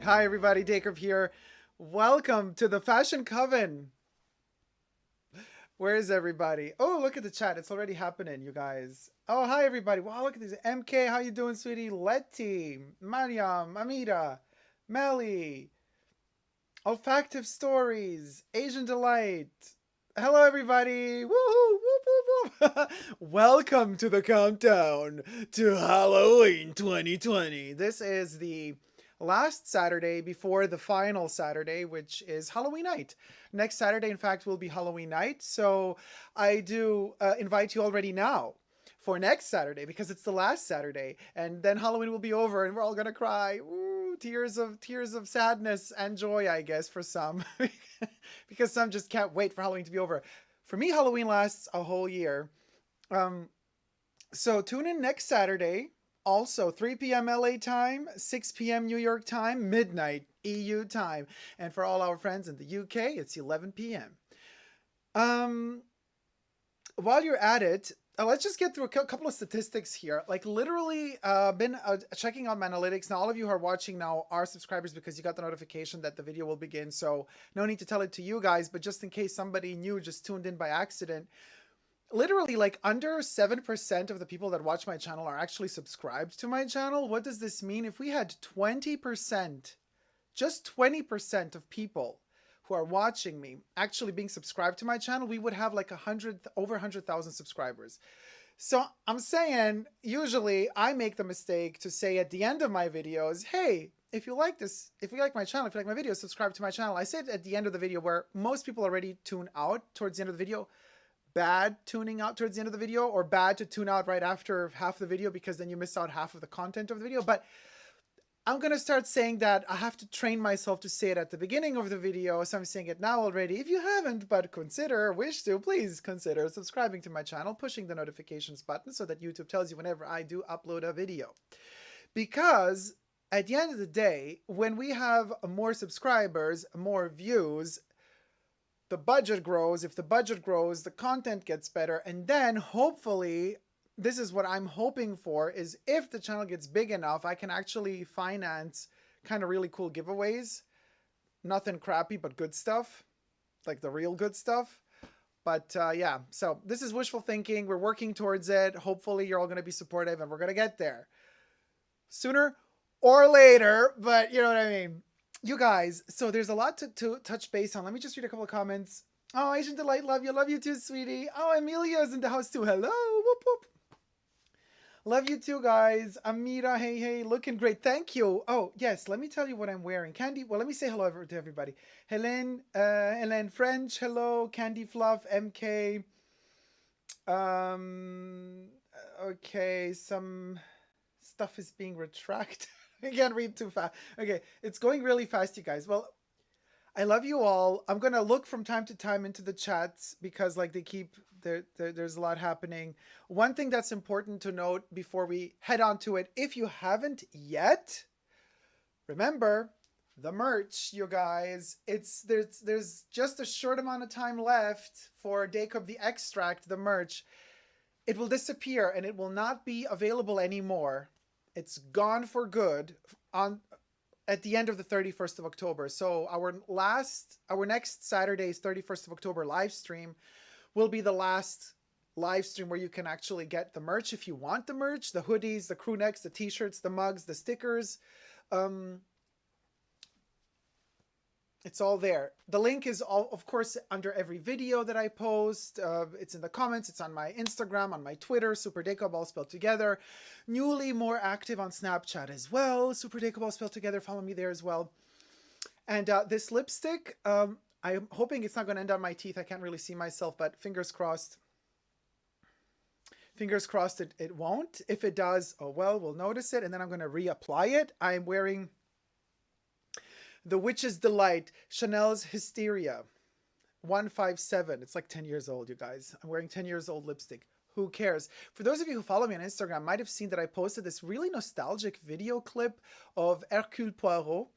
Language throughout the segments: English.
Hi everybody, Dacob here. Welcome to the Fashion Coven. Where is everybody? Oh, look at the chat. It's already happening, you guys. Oh, hi everybody. Wow, look at this. MK, how you doing, sweetie? Letty, Mariam, Amira, Melly, Olfactive Stories, Asian Delight. Hello everybody. Woohoo! Whoop, whoop, whoop. Welcome to the countdown to Halloween 2020. This is the last Saturday before the final Saturday, which is Halloween night. Next Saturday, in fact, will be Halloween night. So I do invite you already now for next Saturday because it's the last Saturday, and then Halloween will be over, and we're all gonna cry. Ooh, tears of sadness and joy, I guess, for some, because some just can't wait for Halloween to be over. For me, Halloween lasts a whole year. Um, so tune in next Saturday. Also, 3 p.m. LA time, 6 p.m. New York time, midnight EU time. And for all our friends in the UK, it's 11 p.m. Um, while you're at it, let's just get through a couple of statistics here. Like literally, been checking out my analytics. Now, all of you who are watching now are subscribers because you got the notification that the video will begin. So no need to tell it to you guys, but just in case somebody new just tuned in by accident, literally like under 7% of the people that watch my channel are actually subscribed to my channel. What does this mean? If we had 20%, just 20% of people who are watching me actually being subscribed to my channel, we would have like over 100,000 subscribers. So I'm saying, usually I make the mistake to say at the end of my videos, hey, if you like this, if you like my channel, if you like my videos, subscribe to my channel. I say it at the end of the video where most people already tune out towards the end of the video. Bad tuning out towards the end of the video, or bad to tune out right after half the video because then you miss out half of the content of the video. But I'm going to start saying that I have to train myself to say it at the beginning of the video. So I'm saying it now already. If you haven't, but wish to, please consider subscribing to my channel, pushing the notifications button so that YouTube tells you whenever I do upload a video. Because at the end of the day, when we have more subscribers, more views, the budget grows. If the budget grows, the content gets better. And then hopefully, this is what I'm hoping for, is if the channel gets big enough, I can actually finance kind of really cool giveaways. Nothing crappy, but good stuff. Like the real good stuff. But yeah, so this is wishful thinking. We're working towards it. Hopefully you're all going to be supportive and we're going to get there. Sooner or later, but you know what I mean. You guys, so there's a lot to touch base on. Let me just read a couple of comments. Oh, Asian Delight, love you. Love you too, sweetie. Oh, Emilia's in the house too. Hello. Whoop, whoop. Love you too, guys. Amira, hey, hey, looking great. Thank you. Oh, yes, let me tell you what I'm wearing. Candy, well, let me say hello to everybody. Helen French, hello. Candy Fluff, MK. Okay, some stuff is being retracted. I can't read too fast. Okay, it's going really fast, you guys. Well, I love you all. I'm gonna look from time to time into the chats because like they keep there's a lot happening. One thing that's important to note before we head on to it, if you haven't yet, remember the merch, you guys. There's just a short amount of time left for Dacob the Extract, the merch. It will disappear and it will not be available anymore. It's gone for good at the end of the 31st of October. So our next Saturday's 31st of October live stream will be the last live stream where you can actually get the merch if you want the merch, the hoodies, the crew necks, the t-shirts, the mugs, the stickers. It's all there. The link is all, of course, under every video that I post. It's in the comments. It's on my Instagram, on my Twitter, superdacob all spelled together. Newly more active on Snapchat as well. Superdacob all spelled together. Follow me there as well. And this lipstick, I'm hoping it's not going to end on my teeth. I can't really see myself, but fingers crossed. Fingers crossed it won't. If it does, oh well, we'll notice it. And then I'm going to reapply it. I'm wearing The Witch's Delight, Chanel's Hysteria, 157. It's like 10 years old, you guys. I'm wearing 10 years old lipstick. Who cares? For those of you who follow me on Instagram, might have seen that I posted this really nostalgic video clip of Hercule Poirot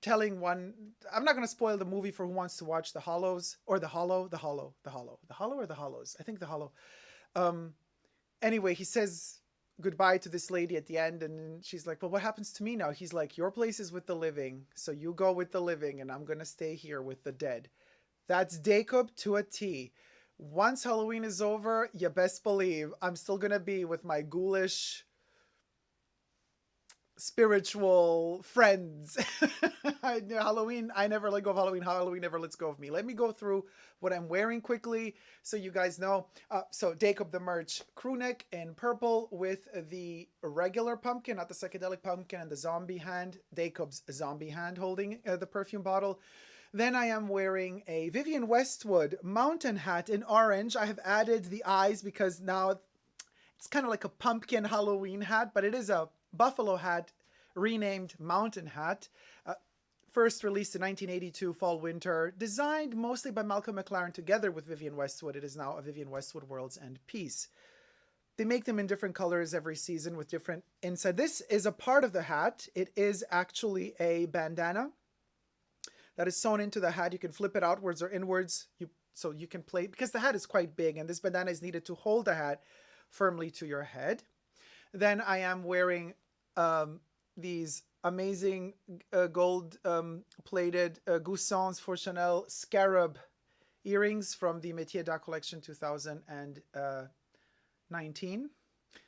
telling one, I'm not going to spoil the movie for who wants to watch, The Hollows, or The Hollow, The Hollow, The Hollow, The Hollow or The Hollows? I think The Hollow. Anyway, he says, goodbye to this lady at the end, and she's like, well, what happens to me now? He's like, your place is with the living, so you go with the living, and I'm gonna stay here with the dead. That's Dacob to a T. Once Halloween is over, you best believe I'm still gonna be with my ghoulish spiritual friends. Halloween, I never let go of Halloween. Halloween never lets go of me. Let me go through what I'm wearing quickly so you guys know. So Dacob the merch, crew neck in purple with the regular pumpkin, not the psychedelic pumpkin, and the zombie hand, Dacob's zombie hand holding the perfume bottle. Then I am wearing a Vivian Westwood mountain hat in orange. I have added the eyes because now it's kind of like a pumpkin Halloween hat, but it is a buffalo hat renamed mountain hat. First released in 1982 fall winter, designed mostly by Malcolm McLaren together with Vivian Westwood. It is now a Vivian Westwood Worlds End piece. They make them in different colors every season with different inside. This is a part of the hat. It is actually a bandana that is sewn into the hat. You can flip it outwards or inwards, so you can play, because the hat is quite big and this bandana is needed to hold the hat firmly to your head. Then I am wearing these amazing gold plated Goussons for Chanel scarab earrings from the Métier d'Art collection 2019.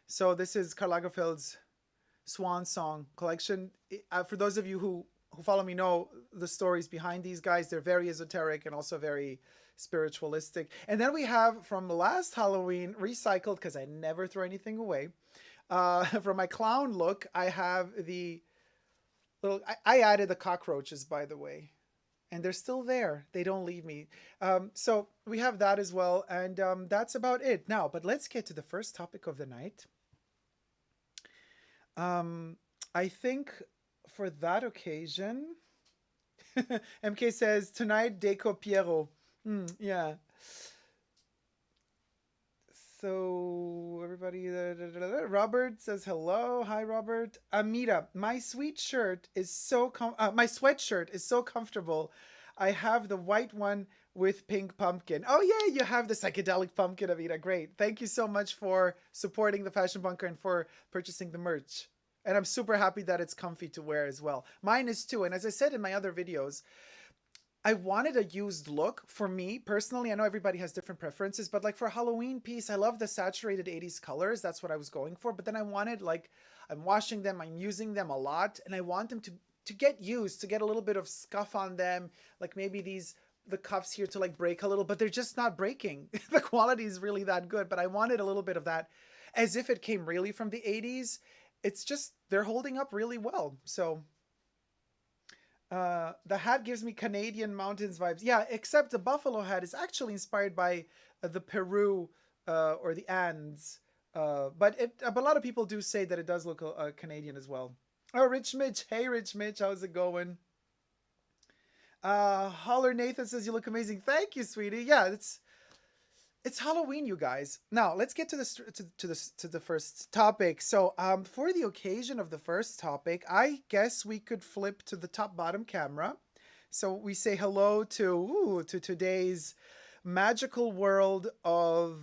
So this is Karl Lagerfeld's Swan Song collection. For those of you who follow me know the stories behind these guys. They're very esoteric and also very spiritualistic. And then we have from last Halloween, recycled, because I never throw anything away. For my clown look, I have the little, I added the cockroaches, by the way, and they're still there. They don't leave me. So we have that as well. And that's about it now, but let's get to the first topic of the night. I think for that occasion, MK says, tonight, Deco Piero. Yeah. So everybody, Robert says hello. Hi, Robert. Amita, my sweatshirt is so comfortable. I have the white one with pink pumpkin. Oh yeah, you have the psychedelic pumpkin, Amita. Great. Thank you so much for supporting the Fashion Bunker and for purchasing the merch. And I'm super happy that it's comfy to wear as well. Mine is too. And as I said in my other videos, I wanted a used look for me personally. I know everybody has different preferences, but like for a Halloween piece, I love the saturated 80s colors. That's what I was going for. But then I wanted, like, I'm washing them, I'm using them a lot, and I want them to get used, to get a little bit of scuff on them. Like maybe the cuffs here to like break a little, but they're just not breaking. The quality is really that good, but I wanted a little bit of that as if it came really from the 80s. It's just, they're holding up really well. So the hat gives me Canadian mountains vibes. Yeah, except the buffalo hat is actually inspired by the Peru or the Andes. But a lot of people do say that it does look Canadian as well. Oh, Rich Mitch. Hey, Rich Mitch. How's it going? Holler Nathan says you look amazing. Thank you, sweetie. Yeah, it's Halloween, you guys. Now let's get to the first topic. So, for the occasion of the first topic, I guess we could flip to the top bottom camera. So we say hello to today's magical world of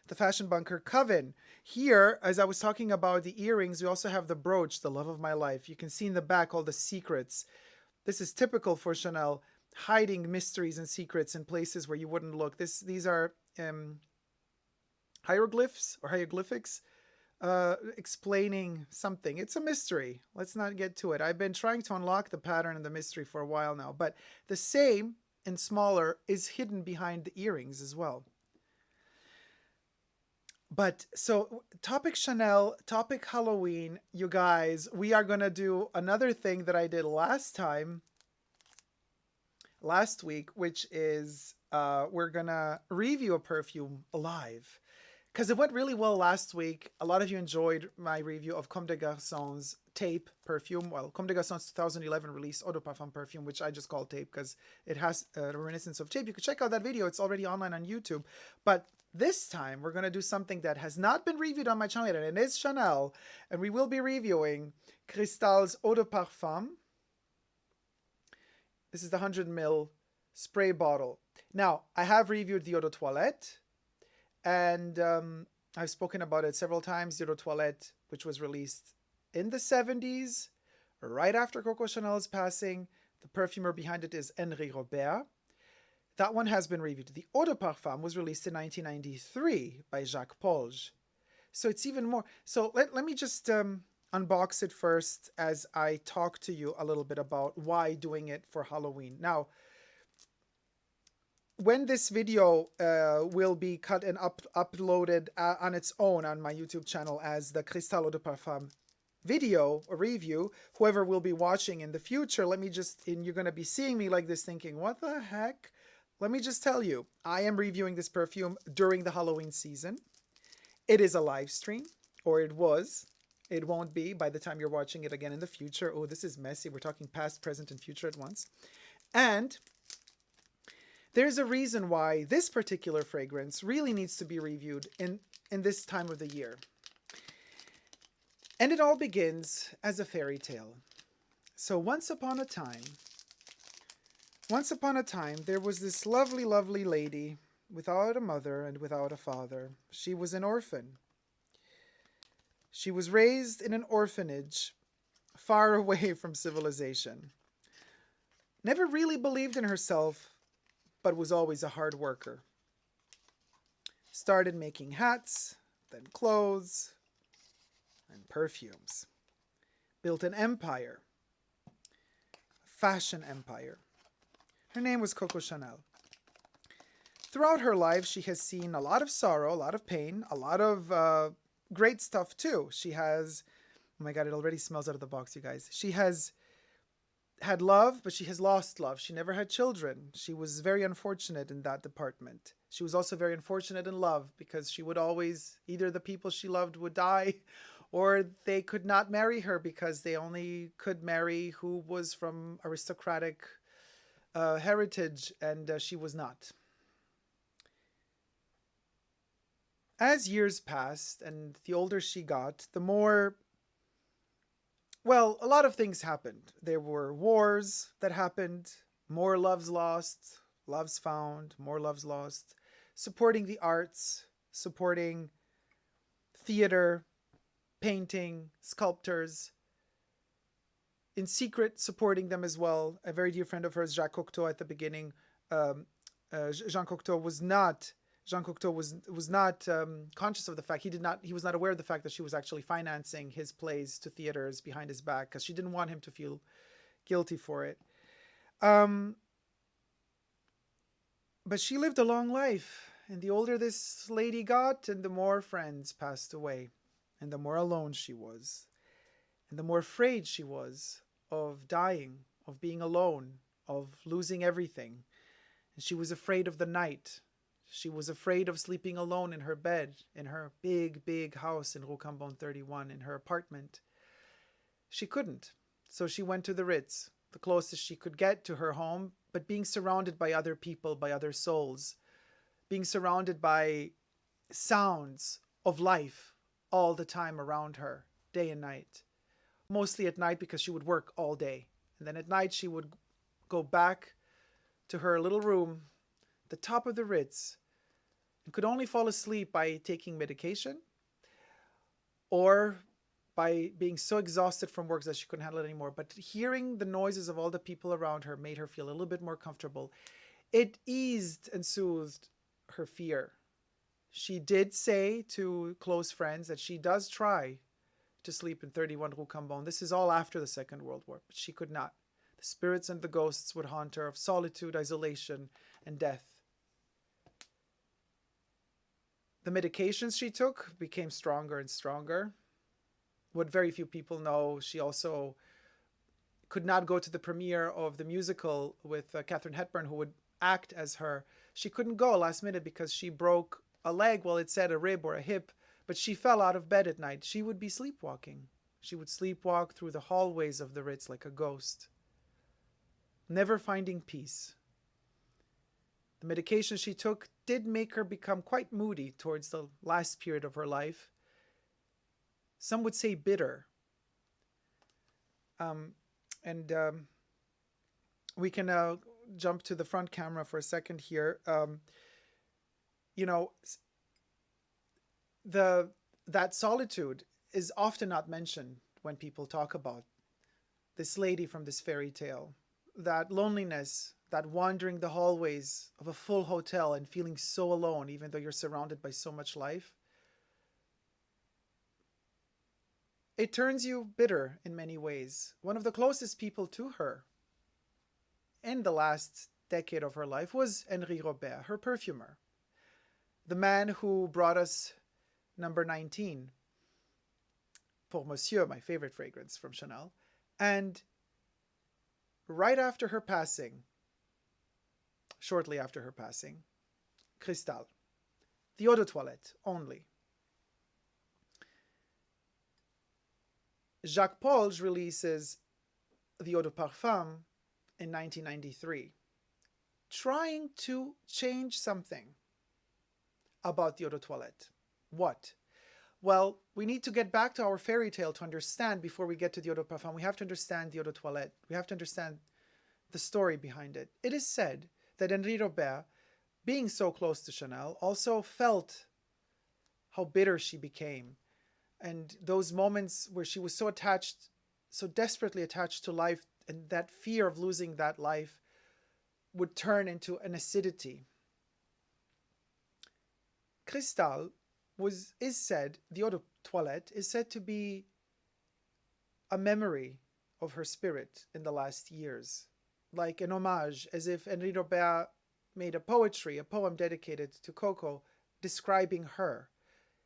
the Fashion Bunker Coven. Here, as I was talking about the earrings, we also have the brooch, the love of my life. You can see in the back all the secrets. This is typical for Chanel, hiding mysteries and secrets in places where you wouldn't look. These are hieroglyphs or hieroglyphics explaining something. It's a mystery. Let's not get to it. I've been trying to unlock the pattern and the mystery for a while now, but the same and smaller is hidden behind the earrings as well. But so topic Chanel, topic Halloween, you guys, we are going to do another thing that I did last week, which is we're going to review a perfume live. Because it went really well last week. A lot of you enjoyed my review of Comme des Garçons tape perfume. Well, Comme des Garçons 2011 release Eau De Parfum perfume, which I just call tape because it has a reminiscence of tape. You can check out that video. It's already online on YouTube. But this time, we're going to do something that has not been reviewed on my channel yet, and it is Chanel. And we will be reviewing Cristalle's Eau De Parfum. This is the 100 ml spray bottle. Now, I have reviewed the Eau de Toilette. And I've spoken about it several times. Dior Toilette, which was released in the 70s, right after Coco Chanel's passing. The perfumer behind it is Henri Robert. That one has been reviewed. The Eau De Parfum was released in 1993 by Jacques Polge. So it's even more. So let me just unbox it first as I talk to you a little bit about why doing it for Halloween. Now, when this video will be cut and uploaded on its own on my YouTube channel as the CRISTALLE Eau De Parfum video or review, whoever will be watching in the future, let me just, and you're going to be seeing me like this thinking, what the heck? Let me just tell you, I am reviewing this perfume during the Halloween season. It is a live stream, or it was. It won't be by the time you're watching it again in the future. Oh, this is messy. We're talking past, present, and future at once. And there's a reason why this particular fragrance really needs to be reviewed in this time of the year. And it all begins as a fairy tale. So once upon a time, there was this lovely, lovely lady without a mother and without a father. She was an orphan. She was raised in an orphanage far away from civilization. Never really believed in herself, but was always a hard worker. Started making hats, then clothes, and perfumes. Built an empire. A fashion empire. Her name was Coco Chanel. Throughout her life, she has seen a lot of sorrow, a lot of pain, a lot of great stuff too. She has, oh my God, it already smells out of the box, you guys. She has had love, but she has lost love. She never had children. She was very unfortunate in that department. She was also very unfortunate in love because she would always, either the people she loved would die or they could not marry her because they only could marry who was from aristocratic heritage, and she was not. As years passed and the older she got, the more, well, a lot of things happened. There were wars that happened, more loves lost, loves found, more loves lost, supporting the arts, supporting theater, painting, sculptors, in secret supporting them as well. A very dear friend of hers, Jacques Cocteau, at the beginning, Jean Cocteau was not conscious of the fact, he was not aware of the fact that she was actually financing his plays to theaters behind his back because she didn't want him to feel guilty for it. But she lived a long life, and the older this lady got, and the more friends passed away, and the more alone she was, and the more afraid she was of dying, of being alone, of losing everything. And she was afraid of the night. She was afraid of sleeping alone in her bed, in her big, big house in Rue Cambon 31, in her apartment. She couldn't. So she went to the Ritz, the closest she could get to her home, but being surrounded by other people, by other souls, being surrounded by sounds of life all the time around her, day and night. Mostly at night because she would work all day. And then at night she would go back to her little room, the top of the Ritz, and could only fall asleep by taking medication or by being so exhausted from work that she couldn't handle it anymore. But hearing the noises of all the people around her made her feel a little bit more comfortable. It eased and soothed her fear. She did say to close friends that she does try to sleep in 31 Rue Cambon. This is all after the Second World War, but she could not. The spirits and the ghosts would haunt her of solitude, isolation, and death. The medications she took became stronger and stronger. What very few people know, she also could not go to the premiere of the musical with Katharine Hepburn, who would act as her. She couldn't go last minute because she broke a leg, well, it said a rib or a hip, but she fell out of bed at night. She would be sleepwalking. She would sleepwalk through the hallways of the Ritz like a ghost, never finding peace. The medication she took did make her become quite moody towards the last period of her life. Some would say bitter. We can jump to the front camera for a second here. You know, the that solitude is often not mentioned when people talk about this lady from this fairy tale. That loneliness, that wandering the hallways of a full hotel and feeling so alone, even though you're surrounded by so much life, it turns you bitter in many ways. One of the closest people to her in the last decade of her life was Henri Robert, her perfumer, the man who brought us number 19, Pour Monsieur, my favorite fragrance from Chanel. And right after her passing, shortly after her passing, Cristal, the eau de toilette only. Jacques Polge releases the Eau De Parfum in 1993, trying to change something about the eau de toilette. What? Well, we need to get back to our fairy tale to understand before we get to the Eau De Parfum. We have to understand the Eau de Toilette. We have to understand the story behind it. It is said that Henri Robert, being so close to Chanel, also felt how bitter she became. And those moments where she was so attached, so desperately attached to life, and that fear of losing that life would turn into an acidity. Cristal is said, the eau de toilette is said to be a memory of her spirit in the last years, like an homage, as if Henri Robert made a poem dedicated to Coco, describing her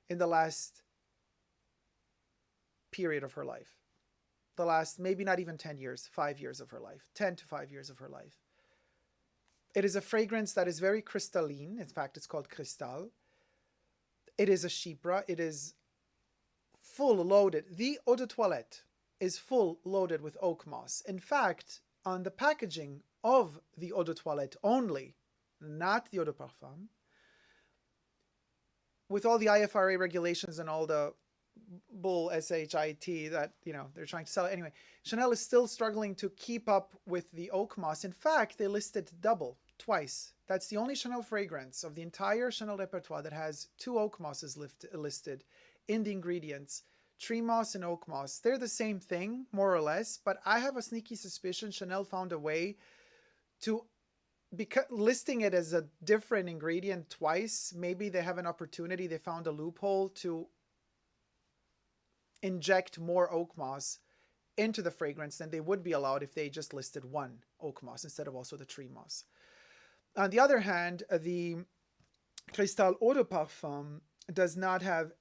in the last period of her life. The last, maybe not even 10 years, 5 years of her life, 10 to 5 years of her life. It is a fragrance that is very crystalline. In fact, it's called Cristal. It is a chypre. It is full loaded. The eau de toilette is full loaded with oak moss. In fact, on the packaging of the eau de toilette only, not the eau de parfum, with all the IFRA regulations and all the bull SHIT that, they're trying to sell it. Anyway, Chanel is still struggling to keep up with the oak moss. In fact, they listed double, twice. That's the only Chanel fragrance of the entire Chanel repertoire that has 2 oak mosses listed in the ingredients. Tree moss and oak moss. They're the same thing, more or less, but I have a sneaky suspicion Chanel found a way to, because listing it as a different ingredient twice, maybe they have an opportunity, they found a loophole to inject more oak moss into the fragrance than they would be allowed if they just listed 1 oak moss instead of also the tree moss. On the other hand, the Cristal Eau de Parfum does not have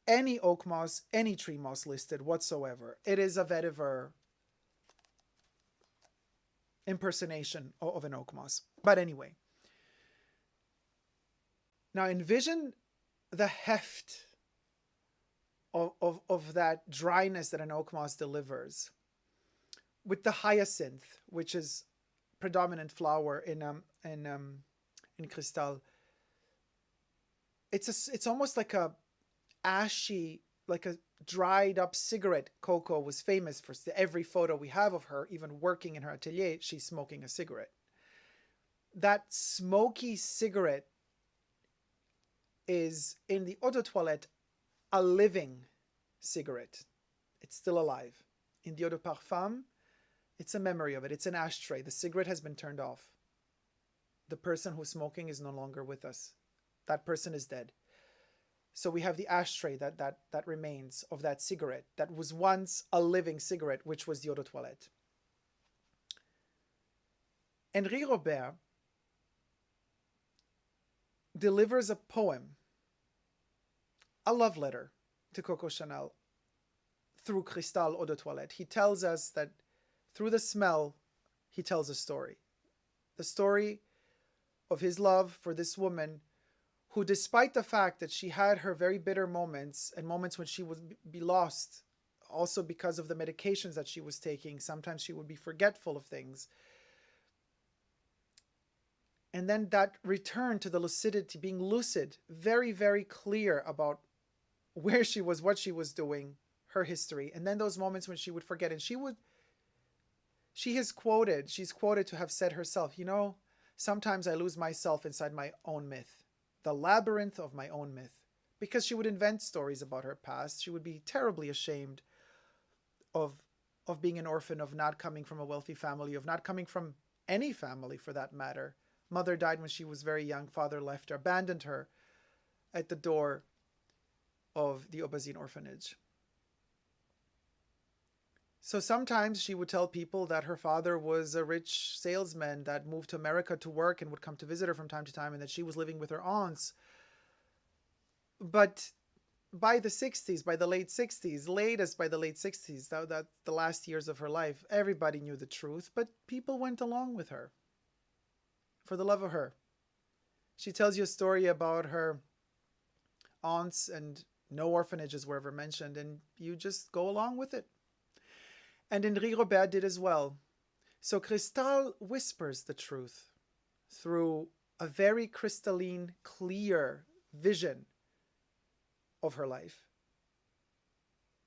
any oak moss, any tree moss listed whatsoever. It is a vetiver impersonation of an oak moss. But anyway, now envision the heft of that dryness that an oak moss delivers with the hyacinth, which is predominant flower in Cristal. It's almost like a ashy, like a dried up cigarette. Coco was famous for every photo we have of her, even working in her atelier, she's smoking a cigarette. That smoky cigarette is in the eau de toilette a living cigarette. It's still alive. In the eau de parfum, it's a memory of it. It's an ashtray. The cigarette has been turned off. The person who's smoking is no longer with us. That person is dead. So we have the ashtray that remains of that cigarette that was once a living cigarette, which was the eau de toilette. Henri Robert delivers a poem, a love letter to Coco Chanel through Cristal Eau de Toilette. He tells us that through the smell, he tells a story. The story of his love for this woman who, despite the fact that she had her very bitter moments and moments when she would be lost, also because of the medications that she was taking, sometimes she would be forgetful of things. And then that return to the lucidity, being lucid, very, very clear about where she was, what she was doing, her history. And then those moments when she would forget. And she's quoted to have said herself, sometimes I lose myself inside my own myth, the labyrinth of my own myth. because she would invent stories about her past. She would be terribly ashamed of being an orphan, of not coming from a wealthy family, of not coming from any family for that matter. Mother died when she was very young. Father left her, abandoned her at the door of the Aubazine orphanage. So sometimes she would tell people that her father was a rich salesman that moved to America to work and would come to visit her from time to time, and that she was living with her aunts. But by the 60s, by the late 60s, latest by the late 60s, that the last years of her life, everybody knew the truth, but people went along with her for the love of her. She tells you a story about her aunts, and no orphanages were ever mentioned, and you just go along with it. And Henri Robert did as well. So Cristalle whispers the truth through a very crystalline, clear vision of her life.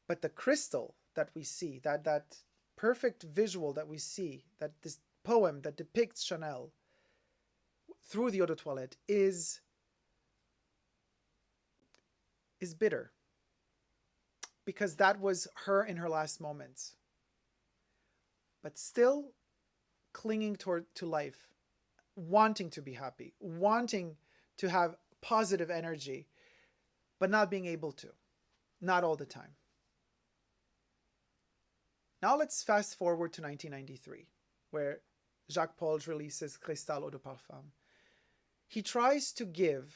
But the crystal that we see, that perfect visual that we see, that this poem that depicts Chanel through the eau de toilette is bitter. Because that was her in her last moments. But still clinging to life, wanting to be happy, wanting to have positive energy, but not being able to, not all the time. Now let's fast forward to 1993, where Jacques Polge releases Cristal Eau De Parfum. He tries to give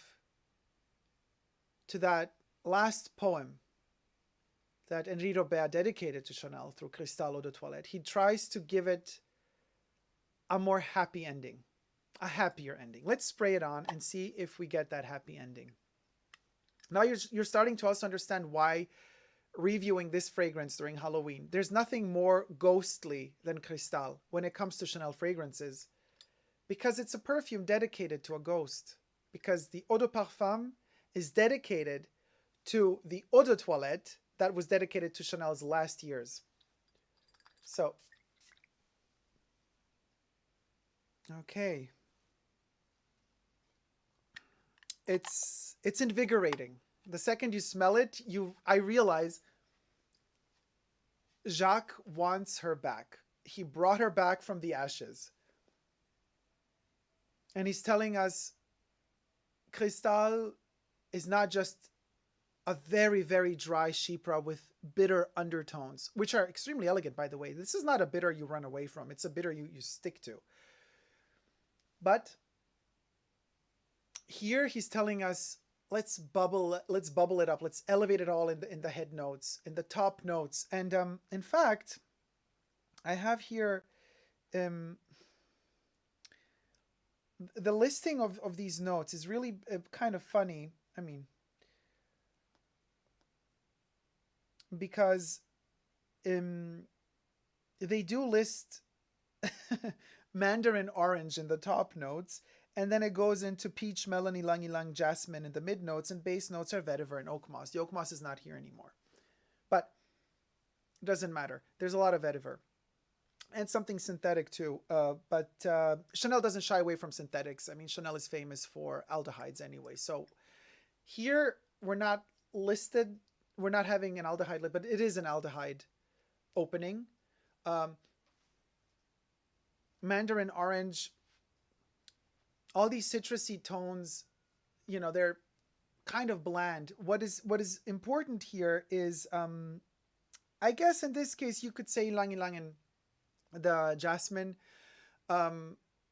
to that last poem that Henri Robert dedicated to Chanel through Cristal Eau de Toilette, he tries to give it a more happy ending, a happier ending. Let's spray it on and see if we get that happy ending. Now you're starting to also understand why reviewing this fragrance during Halloween, there's nothing more ghostly than Cristal when it comes to Chanel fragrances, because it's a perfume dedicated to a ghost, because the Eau de Parfum is dedicated to the Eau de Toilette that was dedicated to Chanel's last years. So, okay. It's invigorating. The second you smell it, I realize Jacques wants her back. He brought her back from the ashes. And he's telling us Cristal is not just a very, very dry chypre with bitter undertones, which are extremely elegant, by the way. This is not a bitter you run away from. It's a bitter you stick to. But here he's telling us, let's bubble it up. Let's elevate it all in the head notes, in the top notes. And in fact, I have here the listing of these notes is really kind of funny. I mean, because they do list mandarin orange in the top notes, and then it goes into peach, melon, ylang ylang, jasmine in the mid notes, and base notes are vetiver and oak moss. The oak moss is not here anymore, but it doesn't matter. There's a lot of vetiver and something synthetic too, but Chanel doesn't shy away from synthetics. I mean, Chanel is famous for aldehydes anyway, so here we're not listed. We're not having an aldehyde, but it is an aldehyde opening. Mandarin orange, all these citrusy tones, you know, they're kind of bland. What is important here is, I guess in this case, you could say ylang ylang and the jasmine,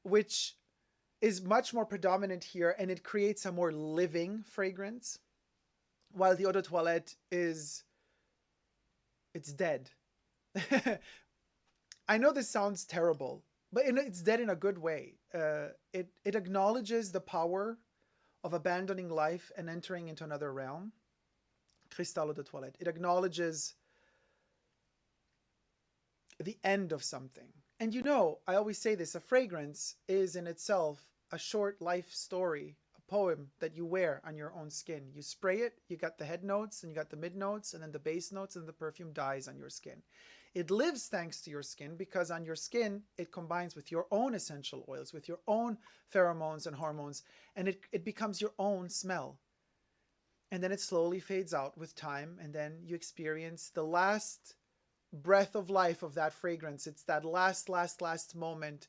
which is much more predominant here, and it creates a more living fragrance. While the Eau de Toilette it's dead. I know this sounds terrible, but it's dead in a good way. It acknowledges the power of abandoning life and entering into another realm. Cristal Eau de Toilette. It acknowledges the end of something. And you know, I always say this, a fragrance is in itself a short life story, poem that you wear on your own skin. You spray it, you got the head notes, and you got the mid notes, and then the base notes, and the perfume dies on your skin. It lives thanks to your skin, because on your skin, it combines with your own essential oils, with your own pheromones and hormones, and it becomes your own smell. And then it slowly fades out with time, and then you experience the last breath of life of that fragrance. It's that last moment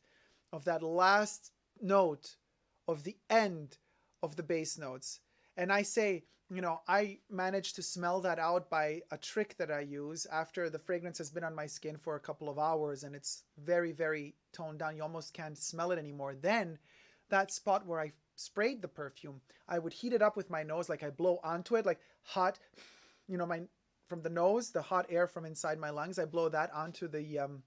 of that last note of the end of the base notes. And I say, you know, I managed to smell that out by a trick that I use after the fragrance has been on my skin for a couple of hours and it's very, very toned down. You almost can't smell it anymore. Then that spot where I sprayed the perfume, I would heat it up with my nose, like I blow onto it, like hot, you know, from the nose, the hot air from inside my lungs, I blow that onto the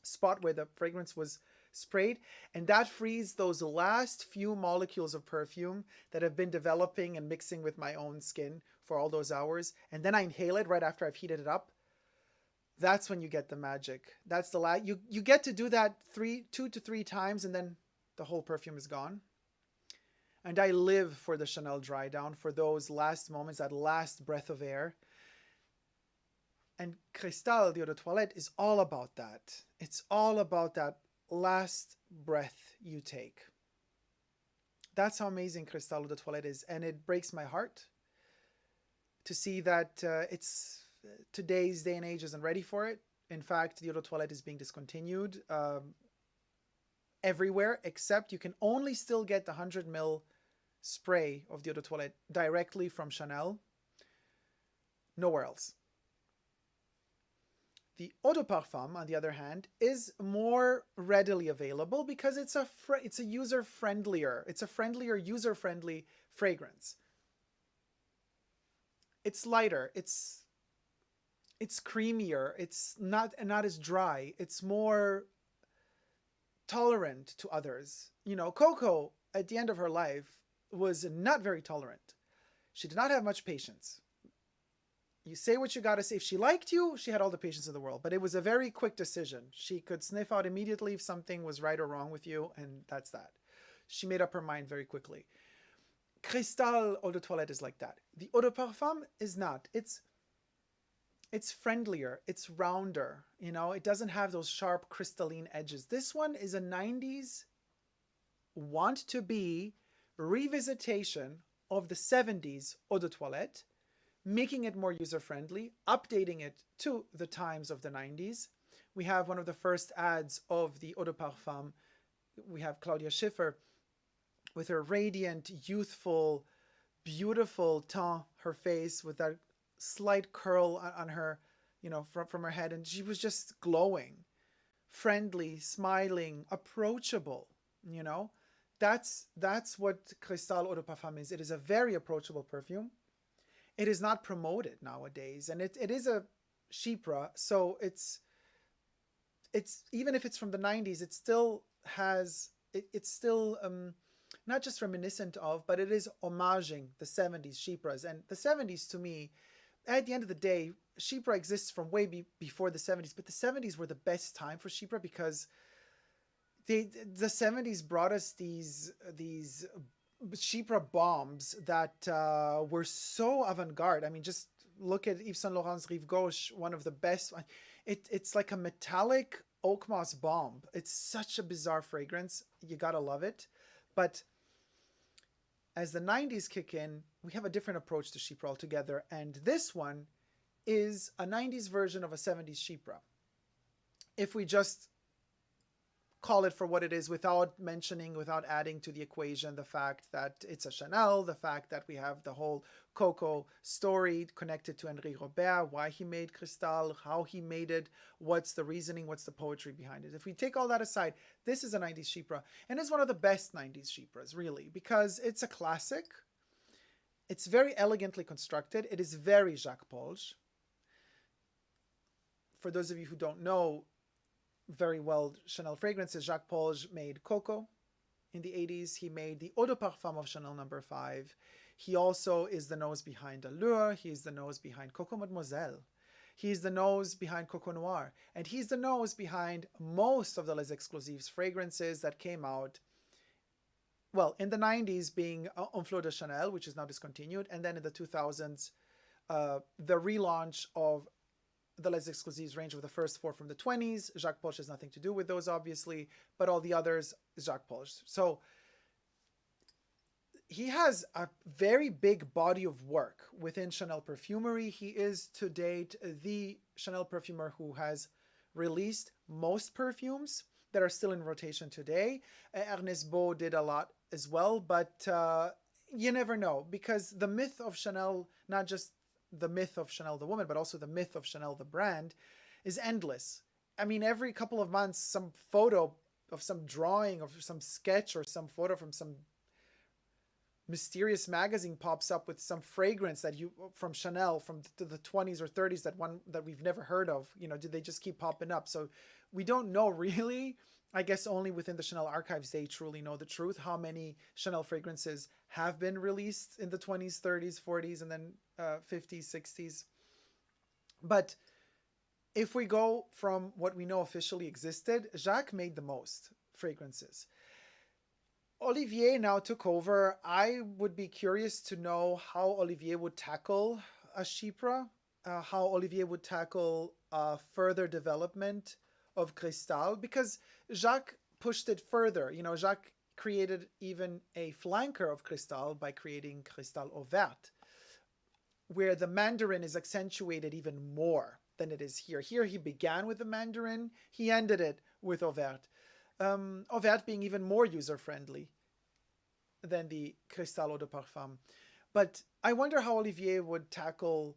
spot where the fragrance was sprayed, and that frees those last few molecules of perfume that have been developing and mixing with my own skin for all those hours, and then I inhale it right after I've heated it up. That's when you get the magic. That's the last. You get to do that 2 to 3 times, and then the whole perfume is gone. And I live for the Chanel dry down, for those last moments, that last breath of air. And Cristal, the Eau de Toilette, is all about that. It's all about that last breath you take. That's how amazing Cristal Eau de Toilette is. And it breaks my heart to see that it's today's day and age isn't ready for it. In fact, the Eau de Toilette is being discontinued everywhere, except you can only still get the 100 ml spray of the Eau de Toilette directly from Chanel. Nowhere else. The Eau de Parfum, on the other hand, is more readily available because it's a user-friendlier, user-friendly fragrance. It's lighter, it's creamier, it's not as dry, it's more tolerant to others. You know, Coco, at the end of her life, was not very tolerant. She did not have much patience. You say what you gotta say. If she liked you, she had all the patience in the world. But it was a very quick decision. She could sniff out immediately if something was right or wrong with you, and that's that. She made up her mind very quickly. Cristal Eau de Toilette is like that. The Eau de Parfum is not. It's friendlier. It's rounder. You know, it doesn't have those sharp crystalline edges. This one is a 90s want to be revisitation of the 70s Eau de Toilette, making it more user-friendly, updating it to the times of the 90s. We have one of the first ads of the Eau de Parfum. We have Claudia Schiffer with her radiant, youthful, beautiful teint, her face with that slight curl on her, you know, from her head. And she was just glowing, friendly, smiling, approachable, you know. That's what Cristal Eau de Parfum is. It is a very approachable perfume. It is not promoted nowadays, and it is a Chypre, so it's even if it's from the 90s, it still has it's still not just reminiscent of, but it is homaging the 70s Chypres. And the 70s, to me, at the end of the day, Chypre exists from way before the 70s, but the 70s were the best time for Chypre because the 70s brought us these Chypre bombs that were so avant-garde. I mean, just look at Yves Saint Laurent's Rive Gauche, one of the best. It's like a metallic oak moss bomb. It's such a bizarre fragrance. You gotta love it. But as the 90s kick in, we have a different approach to Chypre altogether. And this one is a 90s version of a 70s Chypre. If we just call it for what it is without adding to the equation the fact that it's a Chanel, the fact that we have the whole Coco story connected to Henri Robert, why he made Cristal, how he made it, what's the reasoning, what's the poetry behind it. If we take all that aside, this is a 90s Chypre, and it's one of the best 90s Chypres, really, because it's a classic. It's very elegantly constructed. It is very Jacques Polge. For those of you who don't know very well Chanel fragrances, Jacques Polge made Coco in the 80s. He made the Eau de Parfum of Chanel No. 5. He also is the nose behind Allure. He's the nose behind Coco Mademoiselle. He's the nose behind Coco Noir. And he's the nose behind most of the Les Exclusives fragrances that came out, well, in the 90s being En Fleur de Chanel, which is now discontinued, and then in the 2000s, the relaunch of the Les Exclusives range of the first 4 from the 20s. Jacques Polge has nothing to do with those, obviously, but all the others, Jacques Polge. So he has a very big body of work within Chanel perfumery. He is to date the Chanel perfumer who has released most perfumes that are still in rotation today. Ernest Beau did a lot as well, but you never know, because the myth of Chanel, not just the myth of Chanel the woman, but also the myth of Chanel the brand, is endless. I mean, every couple of months, some photo of some drawing or some sketch or some photo from some mysterious magazine pops up with some fragrance that you from Chanel from the 20s or 30s, that one that we've never heard of. You know, did they just keep popping up? So we don't know really. I guess only within the Chanel archives they truly know the truth, how many Chanel fragrances have been released in the 20s, 30s, 40s, and then 50s, 60s. But if we go from what we know officially existed, Jacques made the most fragrances. Olivier now took over. I would be curious to know how Olivier would tackle a Chypre, how Olivier would tackle further development of Cristal, because Jacques pushed it further. You know, Jacques created even a flanker of Cristal by creating Cristal Eau Verte, where the mandarin is accentuated even more than it is here. Here he began with the mandarin, he ended it with Eau Verte. Eau Verte being even more user-friendly than the Cristal Eau De Parfum. But I wonder how Olivier would tackle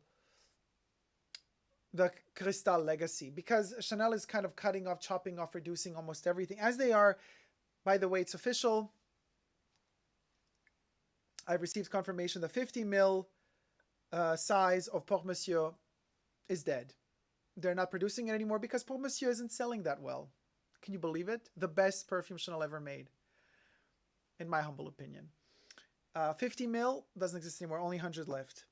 the Cristal legacy, because Chanel is kind of cutting off, chopping off, reducing almost everything, as they are. By the way, it's official. I've received confirmation the 50 ml size of Pour Monsieur is dead. They're not producing it anymore because Pour Monsieur isn't selling that well. Can you believe it? The best perfume Chanel ever made, in my humble opinion. 50 ml doesn't exist anymore, only 100 left.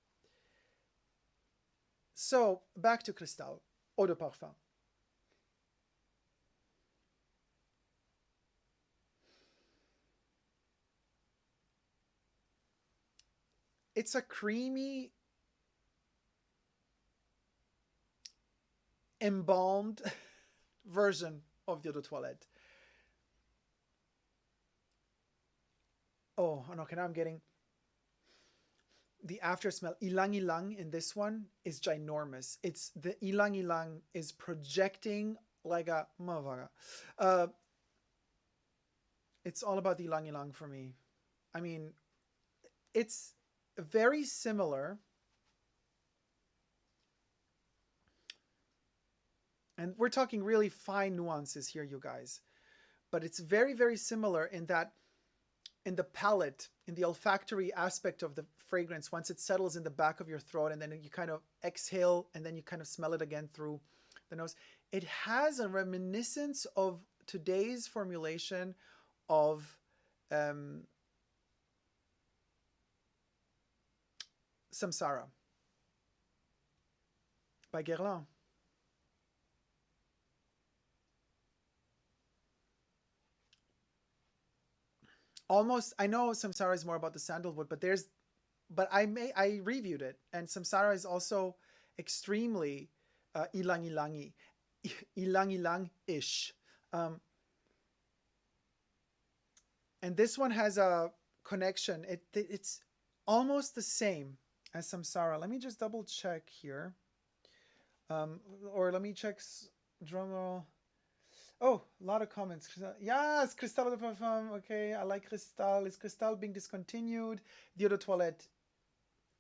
So, back to Cristal, Eau de Parfum. It's a creamy, embalmed version of the Eau de Toilette. Oh, okay, now I'm getting the after smell. Ilang Ilang in this one is ginormous. It's the Ilang Ilang is projecting like a it's all about the Ilang Ilang for me. I mean, it's very similar, and we're talking really fine nuances here, you guys, but it's very, very similar in that, in the palate, in the olfactory aspect of the fragrance, once it settles in the back of your throat and then you kind of exhale and then you kind of smell it again through the nose, it has a reminiscence of today's formulation of Samsara by Guerlain. Almost, I know Samsara is more about the sandalwood, but I reviewed it, and Samsara is also extremely ilang ilangi, ilang ilang ish, and this one has a connection. It's almost the same as Samsara. Let me just double check here, or let me check drum roll. Oh, a lot of comments. Yes, Cristal de Parfum. Okay, I like Cristal. Is Cristal being discontinued? The Eau de Toilette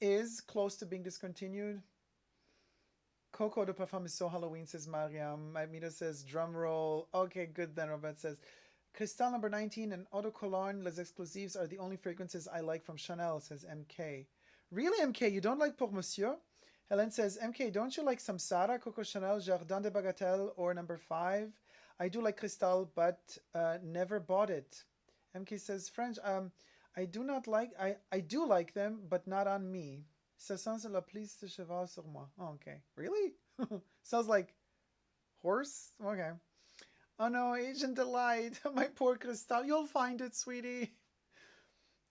is close to being discontinued. Coco de Parfum is so Halloween, says Mariam. Mira says drum roll. Okay, good then. Robert says Cristal number 19 and Eau de Cologne Les Exclusives are the only fragrances I like from Chanel, says MK. Really, MK? You don't like Pour Monsieur? Helen says, MK, don't you like Samsara, Coco Chanel, Jardin de Bagatelle, or number 5? I do like Cristal, but never bought it. MK says, French, I do not like, I do like them, but not on me. Ça sent la plis de cheval sur moi. Oh, okay. Really? Sounds like horse? Okay. Oh no, Asian Delight. My poor Cristal. You'll find it, sweetie.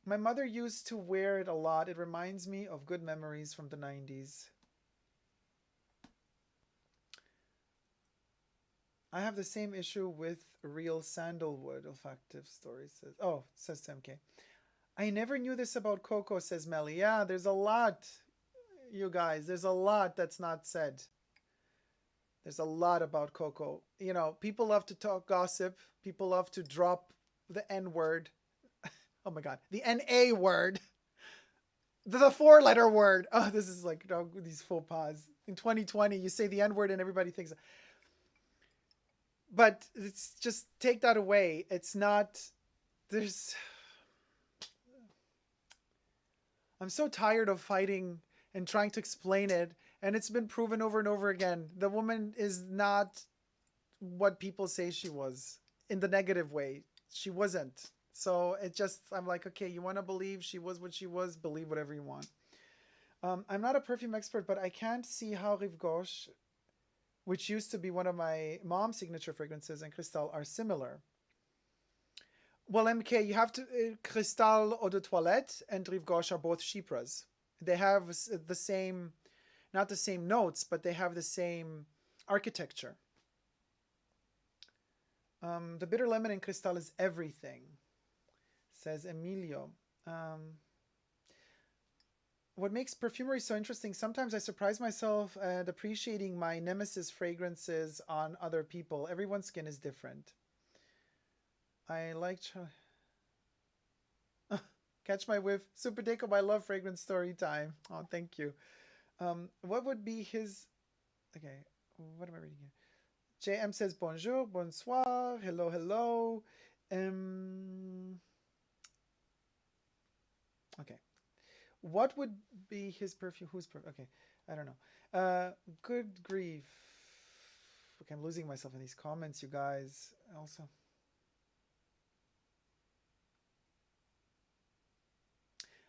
My mother used to wear it a lot. It reminds me of good memories from the 90s. I have the same issue with real sandalwood, olfactive stories. Says, oh, says MK. I never knew this about Coco, says Melly. Yeah, there's a lot, you guys. There's a lot that's not said. There's a lot about Coco. You know, people love to talk gossip. People love to drop the N word. Oh my God, the NA word, the four-letter word. Oh, this is like, oh, these faux pas. In 2020, you say the N word and everybody thinks. But it's just take that away. It's not. There's. I'm so tired of fighting and trying to explain it, and it's been proven over and over again. The woman is not what people say she was in the negative way. She wasn't. So it just, I'm like, okay, you want to believe she was what she was, believe whatever you want. I'm not a perfume expert, but I can't see how Rive Gauche, which used to be one of my mom's signature fragrances, and Cristal are similar. Well, MK, you have to. Cristal Eau de Toilette and Rive Gauche are both Chypres. They have the same, not the same notes, but they have the same architecture. The bitter lemon in Cristal is everything, says Emilio. What makes perfumery so interesting, sometimes I surprise myself at appreciating my nemesis fragrances on other people. Everyone's skin is different. I like... Catch my whiff. Super Dacob, I love fragrance story time. Oh, thank you. What would be his... Okay, what am I reading here? JM says bonjour, bonsoir, hello, hello. Okay. What would be his perfume? Whose perfume? Okay, I don't know. Good grief. Okay, I'm losing myself in these comments, you guys. Also...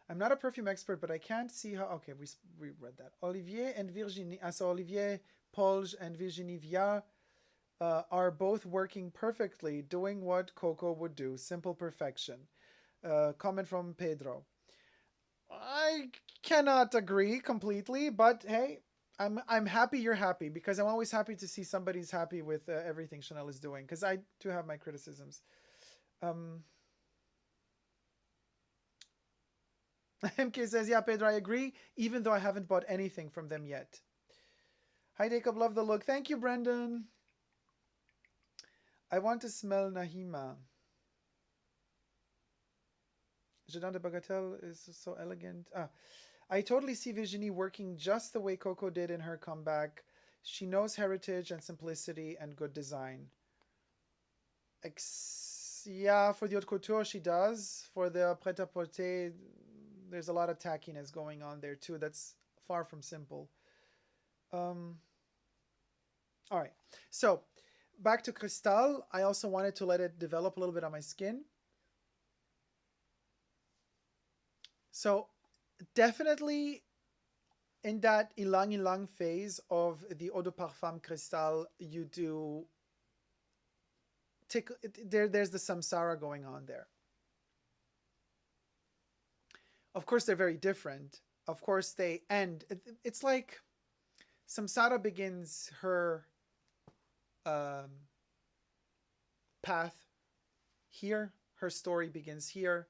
I'm not a perfume expert, but I can't see how... Okay, we read that. Olivier and Virginie... So Olivier Polge and Virginie Via are both working perfectly, doing what Coco would do. Simple perfection. Comment from Pedro. I cannot agree completely, but hey, I'm happy you're happy, because I'm always happy to see somebody's happy with everything Chanel is doing, because I do have my criticisms. MK says, yeah, Pedro, I agree, even though I haven't bought anything from them yet. Hi, Dacob, love the look. Thank you, Brendan. I want to smell Nahima. Jardin de Bagatelle is so elegant. I totally see Virginie working just the way Coco did in her comeback. She knows heritage and simplicity and good design. Yeah, for the haute couture she does. For the pret-à-porter, there's a lot of tackiness going on there too. That's far from simple. All right. So back to Cristal. I also wanted to let it develop a little bit on my skin. So definitely in that ylang ylang phase of the Eau De Parfum Cristal, you do there's the samsara going on there. Of course, they're very different. Of course, they end. It's like samsara begins her path here. Her story begins here.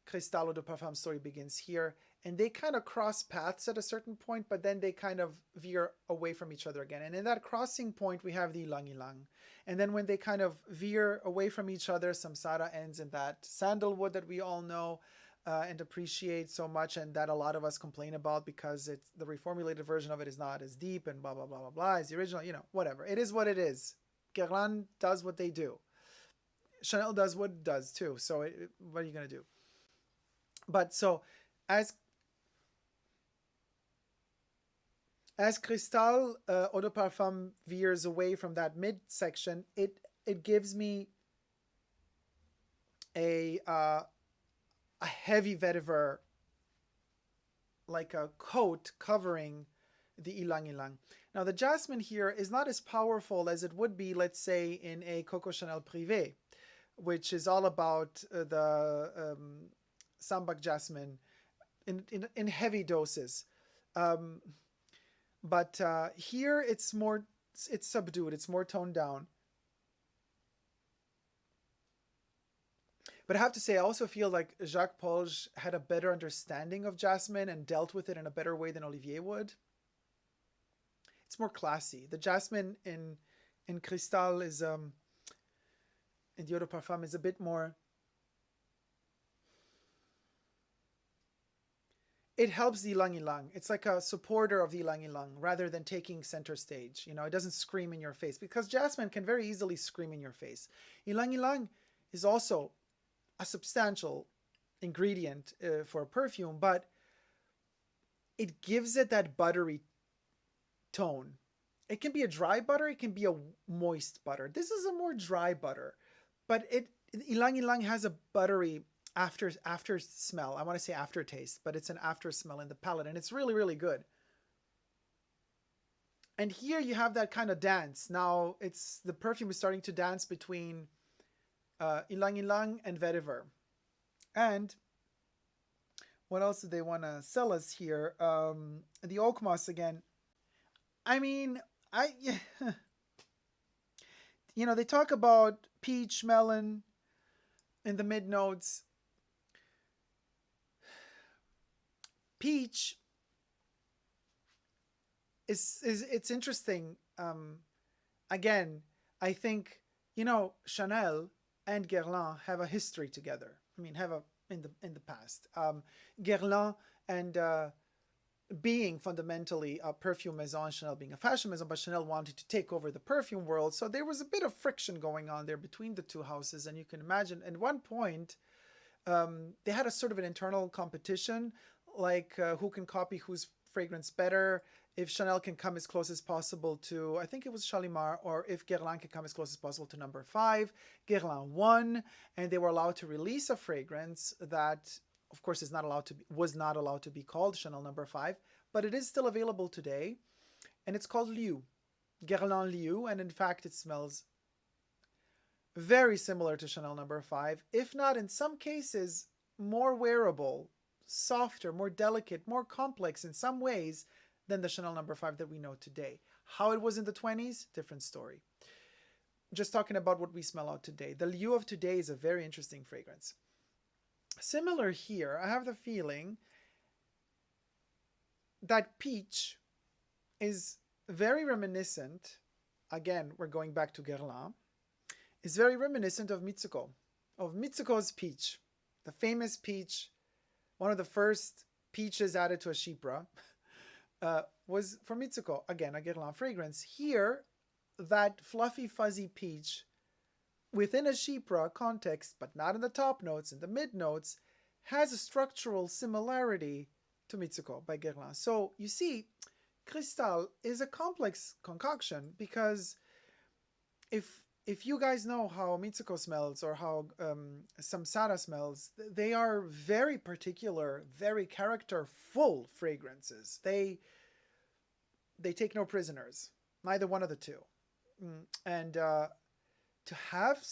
Cristal Eau De Parfum story begins here. And they kind of cross paths at a certain point, but then they kind of veer away from each other again. And in that crossing point, we have the ylang ylang. And then when they kind of veer away from each other, samsara ends in that sandalwood that we all know and appreciate so much, and that a lot of us complain about because it's the reformulated version of it is not as deep and blah, blah, blah, blah, blah, as the original, you know, whatever. It is what it is. Guerlain does what they do. Chanel does what it does too. So what are you going to do? But so as Cristal Eau De Parfum veers away from that midsection, it gives me a heavy vetiver, like a coat covering the ylang ylang. Now the jasmine here is not as powerful as it would be, let's say, in a Coco Chanel Privé, which is all about the sambac jasmine in heavy doses. But here it's subdued, it's more toned down. But I have to say, I also feel like Jacques Polge had a better understanding of jasmine and dealt with it in a better way than Olivier would. It's more classy. The jasmine in Cristal is in the Eau De Parfum is a bit more. It helps the ylang ylang. It's like a supporter of the ylang ylang rather than taking center stage. You know, it doesn't scream in your face because jasmine can very easily scream in your face. Ylang ylang is also a substantial ingredient for a perfume, but it gives it that buttery tone. It can be a dry butter, it can be a moist butter. This is a more dry butter, but ylang ylang has a buttery after smell. I want to say aftertaste, but it's an after smell in the palate, and it's really, really good. And here you have that kind of dance. Now the perfume is starting to dance between ylang ylang and vetiver. And what else do they want to sell us here? The oak moss again. I mean, you know, they talk about peach, melon in the mid notes. Peach is it's interesting. Again, I think, you know, Chanel and Guerlain have a history together. I mean, have a in the past. Guerlain and being fundamentally a perfume maison, Chanel being a fashion maison, but Chanel wanted to take over the perfume world. So there was a bit of friction going on there between the two houses. And you can imagine at one point, they had a sort of an internal competition, like who can copy whose fragrance better, if Chanel can come as close as possible to, I think it was Shalimar, or if Guerlain can come as close as possible to number 5. Guerlain won, and they were allowed to release a fragrance that, of course, was not allowed to be called Chanel number 5, but it is still available today, and it's called Liu, Guerlain Liu, and in fact, it smells very similar to Chanel number 5, if not in some cases more wearable, softer, more delicate, more complex in some ways than the Chanel number 5 that we know today. How it was in the 20s, different story. Just talking about what we smell out today. The Liu of today is a very interesting fragrance. Similar here, I have the feeling that peach is very reminiscent, again, we're going back to Guerlain, is very reminiscent of Mitsuko, of Mitsuko's peach, the famous peach, one of the first peaches added to a chypre, was from Mitsuko. Again, a Guerlain fragrance. Here, that fluffy, fuzzy peach within a chypre context, but not in the top notes, in the mid notes, has a structural similarity to Mitsuko by Guerlain. So you see, Cristal is a complex concoction because if you guys know how Mitsuko smells or how Samsara smells, they are very particular, very character-full fragrances. They take no prisoners, neither one of the two. And to have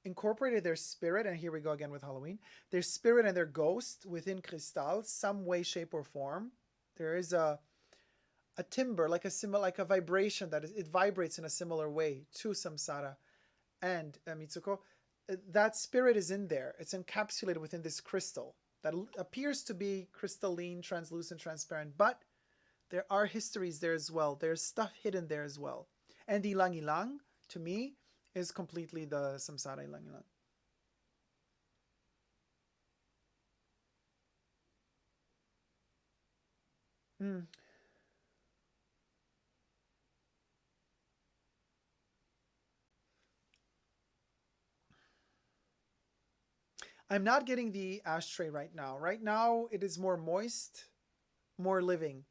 incorporated their spirit, and here we go again with Halloween, their spirit and their ghost within Cristal, some way, shape, or form. There is a timbre, like a vibration it vibrates in a similar way to Samsara and Mitsuko. That spirit is in there. It's encapsulated within this crystal that appears to be crystalline, translucent, transparent, but there are histories there as well. There's stuff hidden there as well. And the ylang ylang, to me, is completely the Samsara ylang ylang. I'm not getting the ashtray right now. Right now, it is more moist, more living.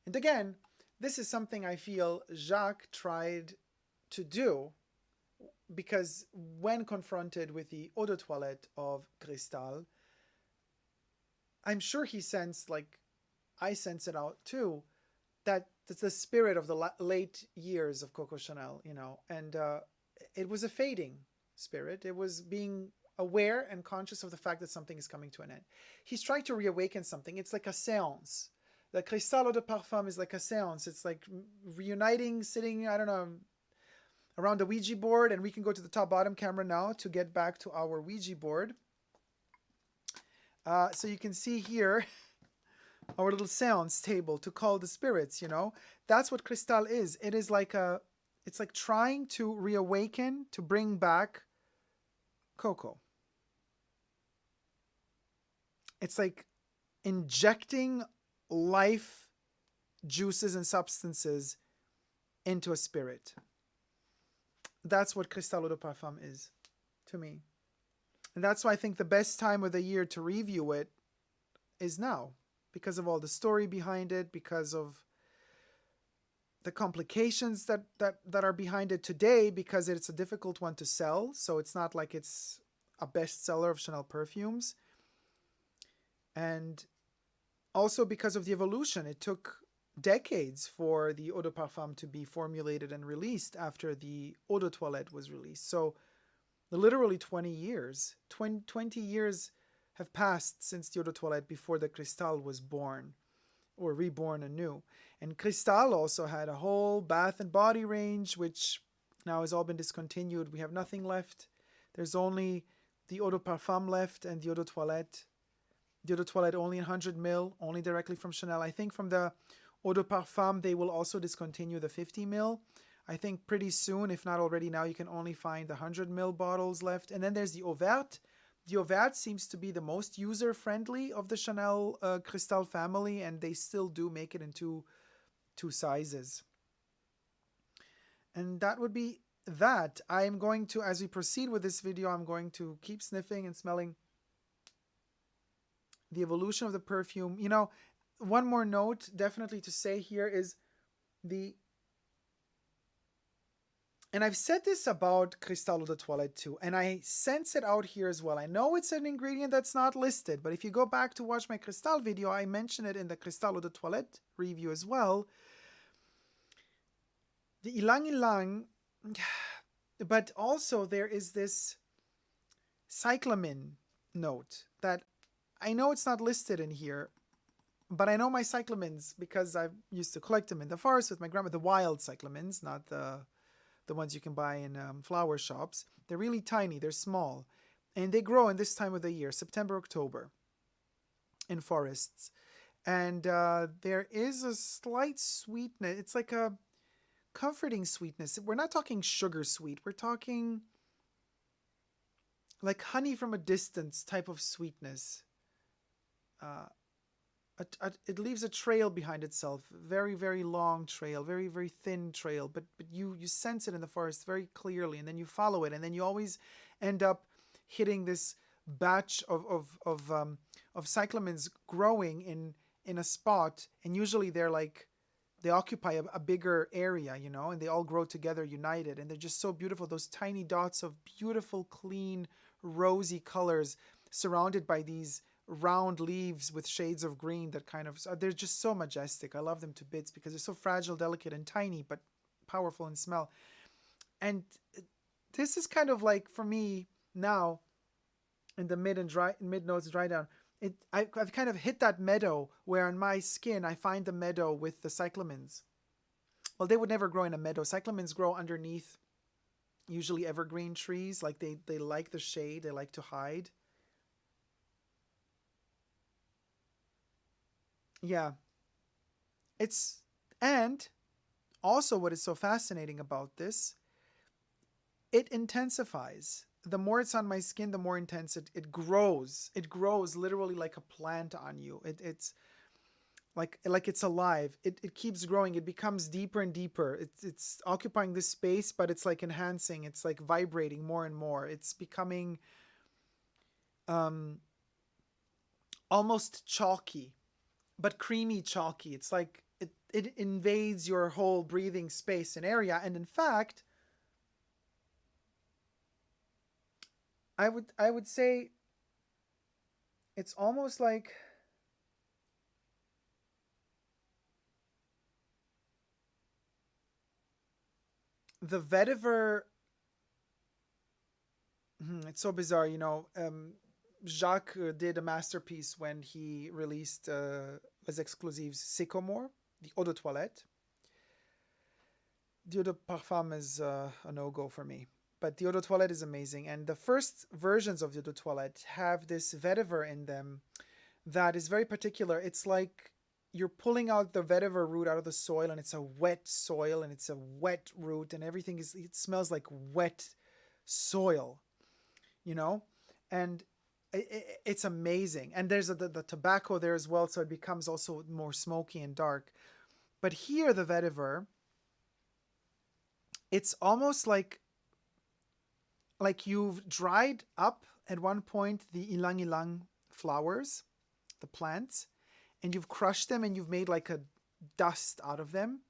And again, this is something I feel Jacques tried to do because when confronted with the eau de toilette of Cristal, I'm sure he sensed, like I sense it out too, that it's the spirit of the late years of Coco Chanel, you know, and it was a fading spirit. It was being aware and conscious of the fact that something is coming to an end. He's trying to reawaken something. It's like a seance. The Cristal Eau de Parfum is like a seance. It's like reuniting, sitting, I don't know, around the Ouija board, and we can go to the top bottom camera now to get back to our Ouija board. So you can see here our little seance table to call the spirits, you know. That's what Cristal is. It is like it's like trying to reawaken, to bring back Coco. It's like injecting life juices and substances into a spirit. That's what Cristal Eau De Parfum is to me. And that's why I think the best time of the year to review it is now, because of all the story behind it, because of the complications that are behind it today, because it's a difficult one to sell. So it's not like it's a bestseller of Chanel perfumes. And also because of the evolution. It took decades for the Eau De Parfum to be formulated and released after the Eau de Toilette was released. So literally 20 years. 20 years have passed since the Eau de Toilette before the Cristal was born or reborn anew. And Cristal also had a whole bath and body range, which now has all been discontinued. We have nothing left. There's only the Eau de Parfum left and the Eau de Toilette. The Eau de Toilette only in 100 ml, only directly from Chanel. I think from the Eau de Parfum, they will also discontinue the 50 ml. I think pretty soon, if not already now, you can only find the 100 ml bottles left. And then there's the Eau Verte. The Eau Verte seems to be the most user-friendly of the Chanel Cristal family, and they still do make it in two sizes. And that would be that. I am going to, as we proceed with this video, I'm going to keep sniffing and smelling the evolution of the perfume. You know, one more note definitely to say here is and I've said this about Cristal Eau de Toilette too, and I sense it out here as well. I know it's an ingredient that's not listed, but if you go back to watch my Cristal video, I mention it in the Cristal Eau de Toilette review as well. The ilang ilang, but also there is this cyclamen note that I know it's not listed in here, but I know my cyclamens because I used to collect them in the forest with my grandma, the wild cyclamens, not the ones you can buy in flower shops. They're really tiny, they're small, and they grow in this time of the year, September, October, in forests. And there is a slight sweetness. It's like a comforting sweetness. We're not talking sugar sweet. We're talking like honey from a distance type of sweetness. It leaves a trail behind itself, very, very long trail, very, very thin trail, but you sense it in the forest very clearly, and then you follow it, and then you always end up hitting this batch of cyclamens growing in a spot, and usually they occupy a bigger area, you know, and they all grow together united, and they're just so beautiful, those tiny dots of beautiful, clean, rosy colors surrounded by these round leaves with shades of green that kind of, they're just so majestic. I love them to bits because they're so fragile, delicate, and tiny, but powerful in smell. And this is kind of like, for me now, in the mid notes dry down, I've kind of hit that meadow where on my skin I find the meadow with the cyclamens. Well, they would never grow in a meadow. Cyclamens grow underneath usually evergreen trees. Like they like the shade, they like to hide. Yeah. And also what is so fascinating about this, it intensifies. The more it's on my skin, the more intense it grows. It grows literally like a plant on you. It's like it's alive. It keeps growing. It becomes deeper and deeper. It's occupying this space, but it's like enhancing. It's like vibrating more and more. It's becoming almost chalky, but creamy chalky. It's like it invades your whole breathing space and area. And in fact, I would say it's almost like the vetiver. It's so bizarre, you know. Jacques did a masterpiece when he released Les Exclusives Sycomore, the Eau de Toilette. The Eau de Parfum is a no-go for me. But the Eau De Toilette is amazing. And the first versions of the Eau De Toilette have this vetiver in them that is very particular. It's like you're pulling out the vetiver root out of the soil, and it's a wet soil, and it's a wet root, and everything is, it smells like wet soil, you know? And it's amazing. And there's the tobacco there as well, so it becomes also more smoky and dark. But here, the vetiver, it's almost like you've dried up at one point the ilang ilang flowers, the plants, and you've crushed them and you've made like a dust out of them.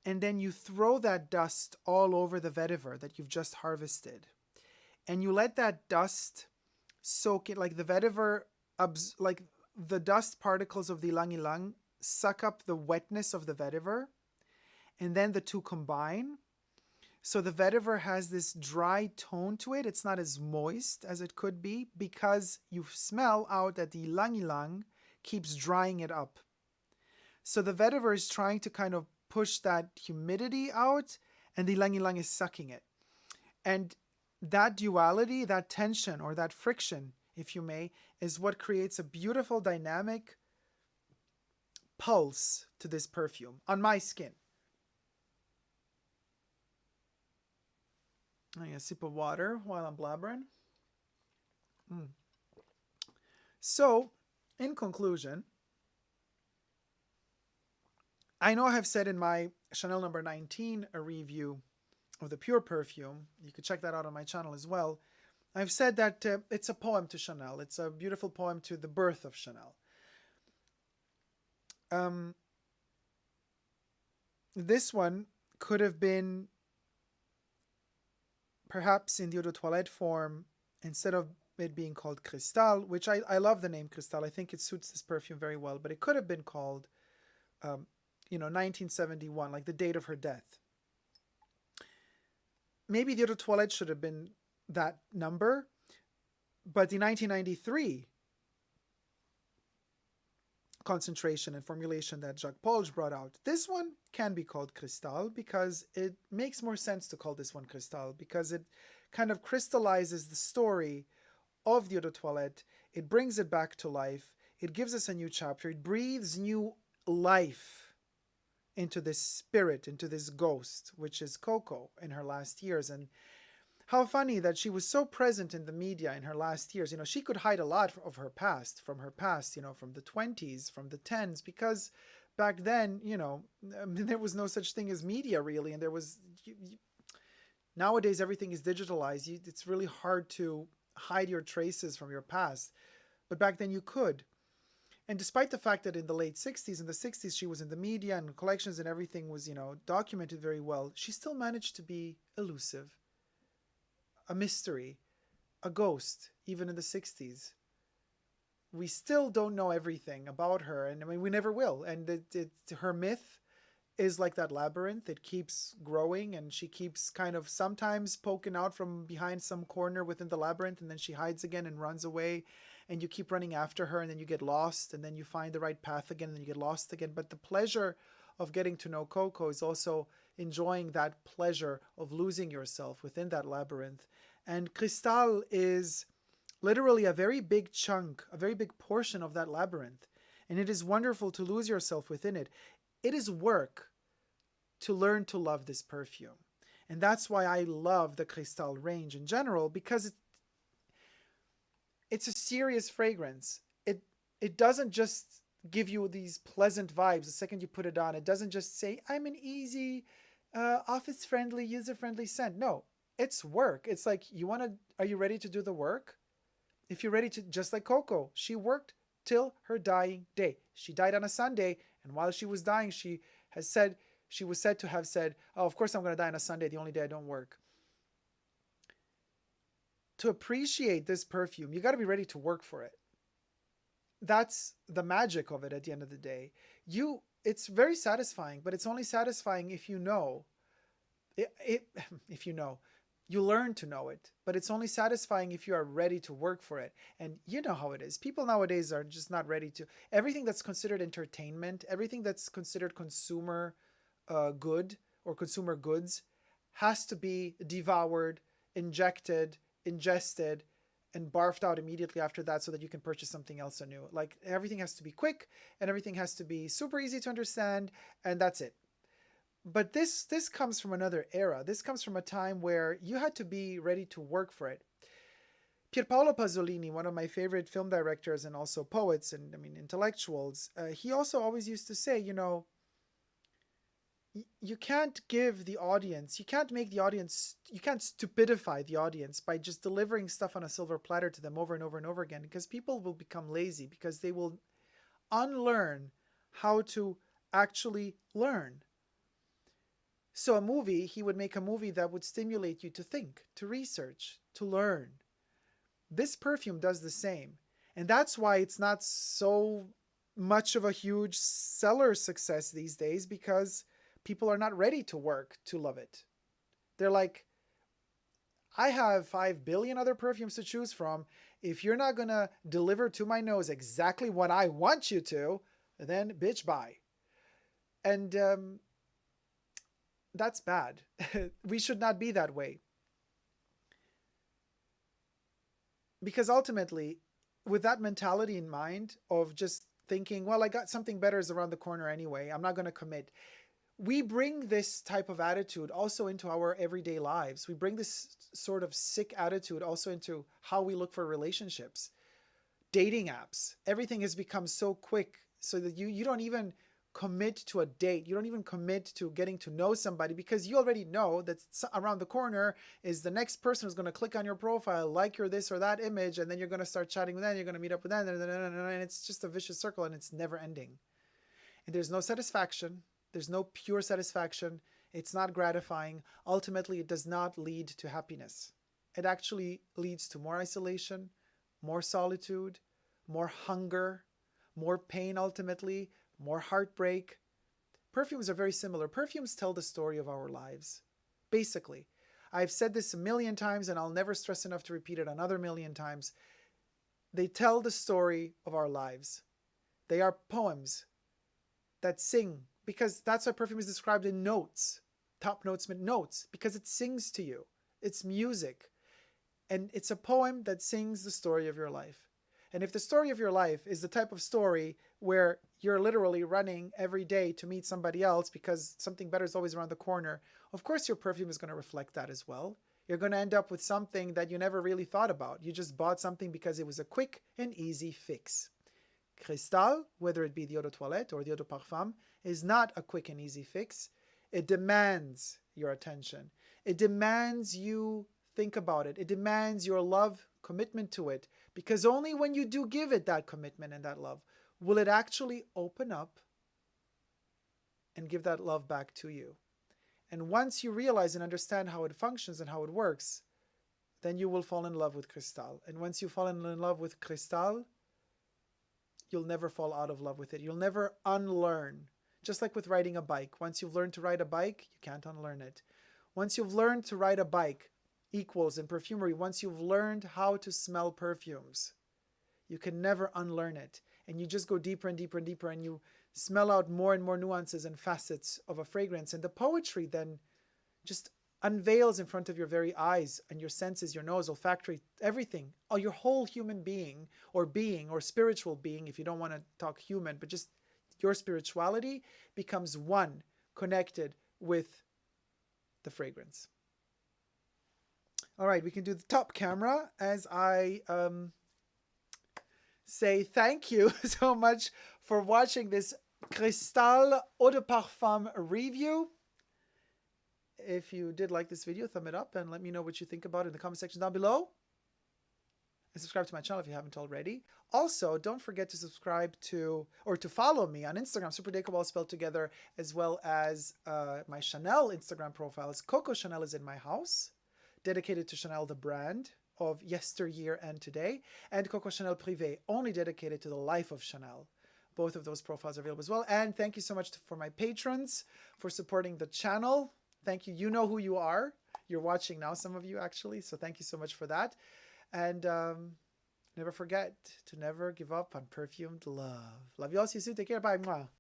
And then you throw that dust all over the vetiver that you've just harvested. And you let that dust soak it, like the vetiver, like the dust particles of the ilang ilang suck up the wetness of the vetiver. And then the two combine. So the vetiver has this dry tone to it. It's not as moist as it could be because you smell out that the ilang ilang keeps drying it up. So the vetiver is trying to kind of push that humidity out, and the ilang ilang is sucking it. And that duality, that tension or that friction, if you may, is what creates a beautiful dynamic pulse to this perfume on my skin. I need a sip of water while I'm blabbering. So, in conclusion, I know I have said in my Chanel number 19, a review of the pure perfume, you could check that out on my channel as well. I've said that it's a poem to Chanel. It's a beautiful poem to the birth of Chanel. This one could have been perhaps in the Eau De Toilette form, instead of it being called Cristal, which I love the name Cristal. I think it suits this perfume very well, but it could have been called, 1971, like the date of her death. Maybe the Eau De Toilette should have been that number, but the 1993 concentration and formulation that Jacques Polge brought out, this one can be called Cristal because it makes more sense to call this one Cristal because it kind of crystallizes the story of the Eau De Toilette. It brings it back to life. It gives us a new chapter. It breathes new life into this spirit, into this ghost, which is Coco in her last years. And how funny that she was so present in the media in her last years. She could hide a lot of her past, from the 20s, from the 10s, because back then, there was no such thing as media really. And there was, nowadays everything is digitalized. It's really hard to hide your traces from your past. But back then you could. And despite the fact that in the late 60s, in the 60s, she was in the media and collections and everything was, documented very well, she still managed to be elusive. A mystery, a ghost, even in the 60s. We still don't know everything about her, and I mean, we never will. And her myth is like that labyrinth. It keeps growing, and she keeps kind of sometimes poking out from behind some corner within the labyrinth, and then she hides again and runs away, and you keep running after her, and then you get lost, and then you find the right path again, and then you get lost again. But the pleasure of getting to know Coco is also enjoying that pleasure of losing yourself within that labyrinth. And Cristal is literally a very big chunk, a very big portion of that labyrinth. And it is wonderful to lose yourself within it. It is work to learn to love this perfume. And that's why I love the Cristal range in general, because it's a serious fragrance. It doesn't just give you these pleasant vibes the second you put it on. It doesn't just say, I'm an easy, office-friendly, user-friendly scent. No, it's work. It's like, are you ready to do the work? If you're ready to, just like Coco, she worked till her dying day. She died on a Sunday, and while she was dying, she was said to have said, oh, of course I'm going to die on a Sunday, the only day I don't work. To appreciate this perfume, you got to be ready to work for it. That's the magic of it at the end of the day. It's very satisfying, but it's only satisfying if you know. If you know. You learn to know it, but it's only satisfying if you are ready to work for it. And you know how it is. People nowadays are just not ready to. Everything that's considered entertainment, everything that's considered consumer good or consumer goods has to be devoured injected, ingested, and barfed out immediately after that so that you can purchase something else anew. Like everything has to be quick and everything has to be super easy to understand, and that's it. But this comes from another era. This comes from a time where you had to be ready to work for it. Pierpaolo Pasolini, one of my favorite film directors and also poets and I mean intellectuals, he also always used to say, you know, you can't give the audience, you can't make the audience, you can't stupidify the audience by just delivering stuff on a silver platter to them over and over and over again, because people will become lazy, because they will unlearn how to actually learn. So a movie, he would make a movie that would stimulate you to think, to research, to learn. This perfume does the same. And that's why it's not so much of a huge seller success these days, because people are not ready to work to love it. They're like, I have 5 billion other perfumes to choose from. If you're not going to deliver to my nose exactly what I want you to, then bitch, bye. And that's bad. We should not be that way. Because ultimately, with that mentality in mind of just thinking, well, I got something better is around the corner anyway, I'm not going to commit. We bring this type of attitude also into our everyday lives. We bring this sort of sick attitude also into how we look for relationships. Dating apps. Everything has become so quick so that you don't even commit to a date. You don't even commit to getting to know somebody, because you already know that around the corner is the next person who's going to click on your profile, like your this or that image, and then you're going to start chatting with them, you're going to meet up with them, and it's just a vicious circle, and it's never ending. And there's no satisfaction. There's no pure satisfaction. It's not gratifying. Ultimately, it does not lead to happiness. It actually leads to more isolation, more solitude, more hunger, more pain ultimately, more heartbreak. Perfumes are very similar. Perfumes tell the story of our lives, basically. I've said this a million times, and I'll never stress enough to repeat it another million times. They tell the story of our lives. They are poems that sing, because that's why perfume is described in notes. Top notes meant notes, because it sings to you. It's music. And it's a poem that sings the story of your life. And if the story of your life is the type of story where you're literally running every day to meet somebody else because something better is always around the corner, of course your perfume is going to reflect that as well. You're going to end up with something that you never really thought about. You just bought something because it was a quick and easy fix. Cristal, whether it be the Eau de Toilette or the Eau de Parfum, is not a quick and easy fix. It demands your attention. It demands you think about it. It demands your love, commitment to it, because only when you do give it that commitment and that love will it actually open up and give that love back to you. And once you realize and understand how it functions and how it works, then you will fall in love with Cristal. And once you fall in love with Cristal, you'll never fall out of love with it. You'll never unlearn. Just like with riding a bike. Once you've learned to ride a bike, you can't unlearn it. Once you've learned to ride a bike, equals in perfumery, once you've learned how to smell perfumes, you can never unlearn it. And you just go deeper and deeper and deeper, and you smell out more and more nuances and facets of a fragrance. And the poetry then just unveils in front of your very eyes and your senses, your nose, olfactory, everything, your whole human being or spiritual being, if you don't want to talk human, but just your spirituality becomes one, connected with the fragrance. All right, we can do the top camera as I say thank you so much for watching this Cristal Eau de Parfum review. If you did like this video, thumb it up and let me know what you think about it in the comment section down below. And subscribe to my channel if you haven't already. Also, don't forget to subscribe to, or to follow me on Instagram, superdacob all spelled together, as well as my Chanel Instagram profiles. Coco Chanel is in my house, dedicated to Chanel, the brand of yesteryear and today, and Coco Chanel Privé, only dedicated to the life of Chanel. Both of those profiles are available as well. And thank you so much for my patrons for supporting the channel. Thank you. You know who you are. You're watching now, some of you actually. So thank you so much for that. And never forget to never give up on perfumed love. Love you all. See you soon. Take care. Bye. Mwah.